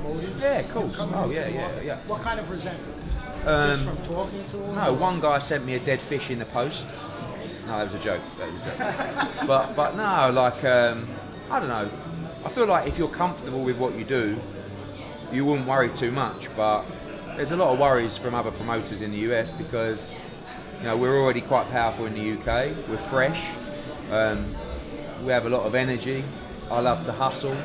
promoted? Yeah, of course. Oh, yeah. What kind of resentment? Just from talking to him? No, one guy sent me a dead fish in the post. No, that was a joke. but no, like, I don't know. I feel like if you're comfortable with what you do, you wouldn't worry too much. But there's a lot of worries from other promoters in the US because, you know, we're already quite powerful in the UK. We're fresh. We have a lot of energy. I love to hustle.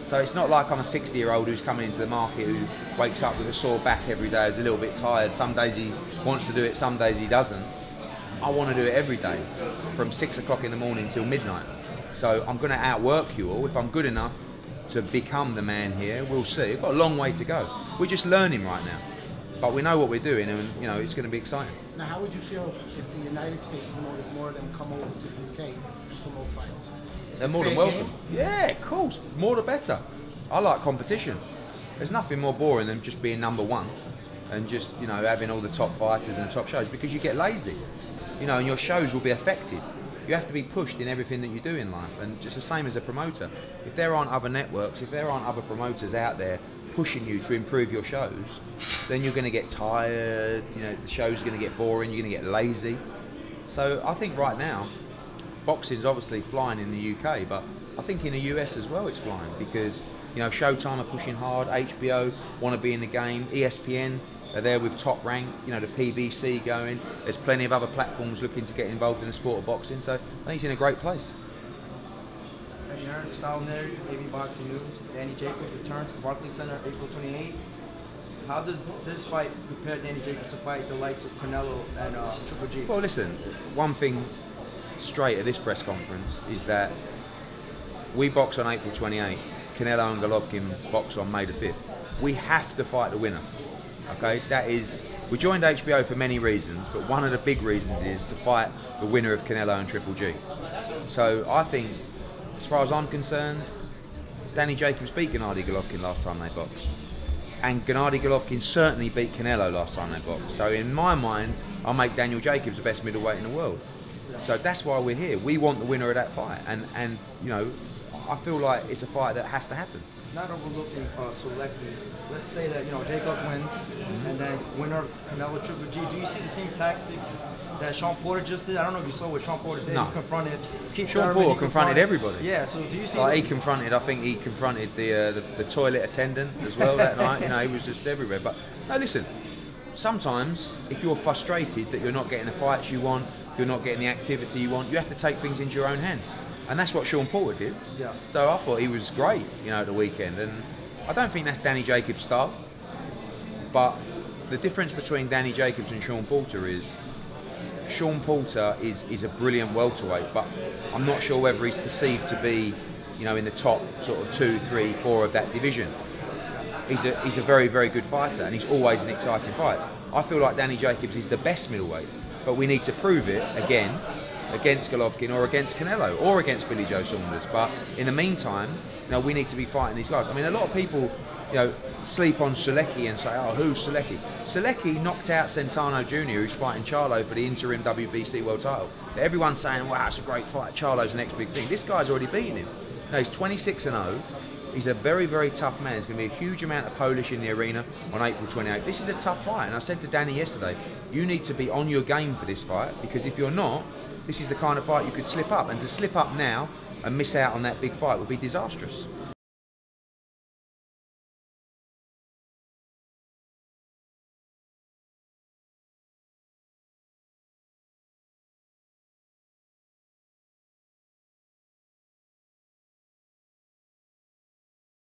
So it's not like I'm a 60-year-old who's coming into the market who wakes up with a sore back every day, is a little bit tired. Some days he wants to do it, some days he doesn't. I want to do it every day, from 6 o'clock in the morning till midnight. So I'm going to outwork you all. If I'm good enough to become the man here, we'll see. We've got a long way to go. We're just learning right now. But we know what we're doing, and you know it's going to be exciting. Now, how would you feel if the United States promoters, more of them, come over to the UK to promote fights? They're more than welcome. Yeah, of course. More the better. I like competition. There's nothing more boring than just being number one and just, you know, having all the top fighters and the top shows, because you get lazy, you know, and your shows will be affected. You have to be pushed in everything that you do in life, and just the same as a promoter. If there aren't other networks, if there aren't other promoters out there pushing you to improve your shows, then you're going to get tired, you know, the show's going to get boring, you're going to get lazy. So I think right now, boxing's obviously flying in the UK, but I think in the US as well it's flying, because, you know, Showtime are pushing hard, HBO want to be in the game, ESPN are there with Top Rank, you know, the PBC going. There's plenty of other platforms looking to get involved in the sport of boxing, so I think it's in a great place. Hearn, Style Nerd, AV Boxing News. Danny Jacobs returns to Barclays Center April 28th. How does this fight prepare Danny Jacobs to fight the likes of Canelo and Triple G? Well, listen, one thing straight at this press conference is that we box on April 28th. Canelo and Golovkin box on May the 5th. We have to fight the winner. Okay, that is. We joined HBO for many reasons, but one of the big reasons is to fight the winner of Canelo and Triple G. So I think, as far as I'm concerned, Danny Jacobs beat Gennady Golovkin last time they boxed, and Gennady Golovkin certainly beat Canelo last time they boxed. So in my mind, I'll make Daniel Jacobs the best middleweight in the world. So that's why we're here. We want the winner of that fight, and you know, I feel like it's a fight that has to happen. Not overlooking Selecki. Let's say that, you know, Jacob wins, and then winner Canelo Triple G. Do you see the same tactics that Sean Porter just did? I don't know if you saw what Sean Porter did. No. He confronted Keith Sean Thurman, Porter confronted everybody. Yeah. So do you see? Like I think he confronted the toilet attendant as well that night. You know, he was just everywhere. But no, listen. Sometimes, if you're frustrated that you're not getting the fights you want, you're not getting the activity you want, you have to take things into your own hands. And that's what Sean Porter did. Yeah. So I thought he was great, you know, at the weekend. And I don't think that's Danny Jacobs' style. But the difference between Danny Jacobs and Sean Porter is Sean Porter is a brilliant welterweight, but I'm not sure whether he's perceived to be, you know, in the top sort of 2, 3, 4 of that division. He's a very, very good fighter, and he's always an exciting fight. I feel like Danny Jacobs is the best middleweight, but we need to prove it again against Golovkin or against Canelo or against Billy Joe Saunders. But in the meantime, you know, we need to be fighting these guys. I mean, a lot of people, you know, sleep on Selecki and say, oh, who's Selecki? Selecki knocked out Centeno Jr., who's fighting Charlo for the interim WBC world title. Everyone's saying, wow, it's a great fight, Charlo's the next big thing. This guy's already beaten him. No, he's 26-0. He's a very, very tough man. There's going to be a huge amount of Polish in the arena on April 28th. This is a tough fight, and I said to Danny yesterday, you need to be on your game for this fight, because if you're not, this is the kind of fight you could slip up, and to slip up now and miss out on that big fight would be disastrous.